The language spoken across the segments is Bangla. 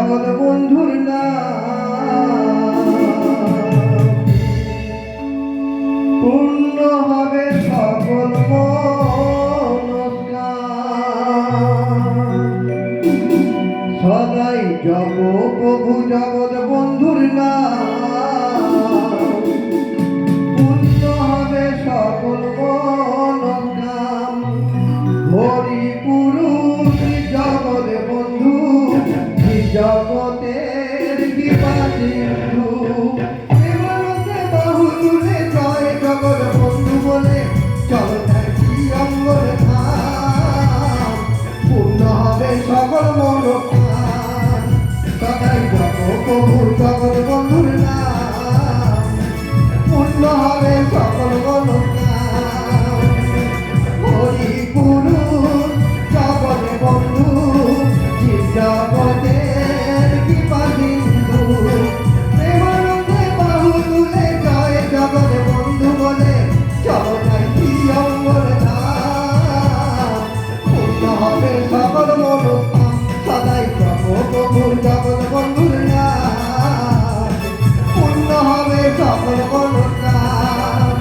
জগৎ বন্ধুর নাম পূর্ণ হবে সকল সদাই জপ প্রভু জগৎ বন্ধুর নাম পূর্ণ হবে সকল মনোকাম। হরি পুরুষ জগৎ বন্ধু জগতের কৃপা সিন্ধু প্রেমানন্দে বাহু তুলে জয় জগৎ বন্ধু বলে চলো থাকি অঙ্গর ধাম পূর্ণ হবে সকল মনোকাম। সদাই জপ প্রভু জগৎ বন্ধুর নাম পূর্ণ হবে সকল মনোকাম। হরি পুরুষ জগৎ বন্ধু জগতের কৃপা সিন্ধু প্রেমানন্দে বাহু তুলে জয় জগৎ বন্ধু বলে চলো থাকি অঙ্গর ধাম পূর্ণ হবে সকল মনোকাম। সদাই জপ প্রভু জগৎ বন্ধুর নাম পূর্ণ হবে সকল মনোকাম।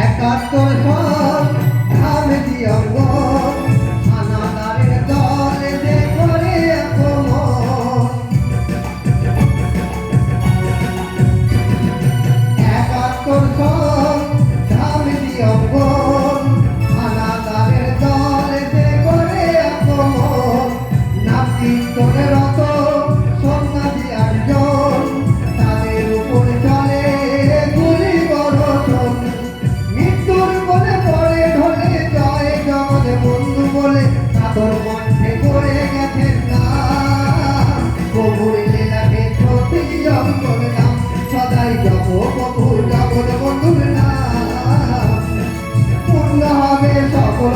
একাত্তর সাল ধামে দিয়ঙ্গ হানাদারের দলে যে করে আক্রমণ। একাত্তর সাল ধামে দিয়ঙ্গ হানাদারের দলে যে করে আক্রমণ। নাস্তিকদের রত সন্ন্যাসী একজন তাদের উপর চলে গুলি বর্ষণ। মৃত্যুর কোলে পড়ে ঢলে জয় জগৎ বন্ধু বলে তাদের কণ্ঠে করে গেছেন নাম প্রভুর লীলাকে সত্যি অঙ্গর নাম। সদাই জপ প্রভু জগৎ বন্ধুর নাম পূর্ণ হবে সকল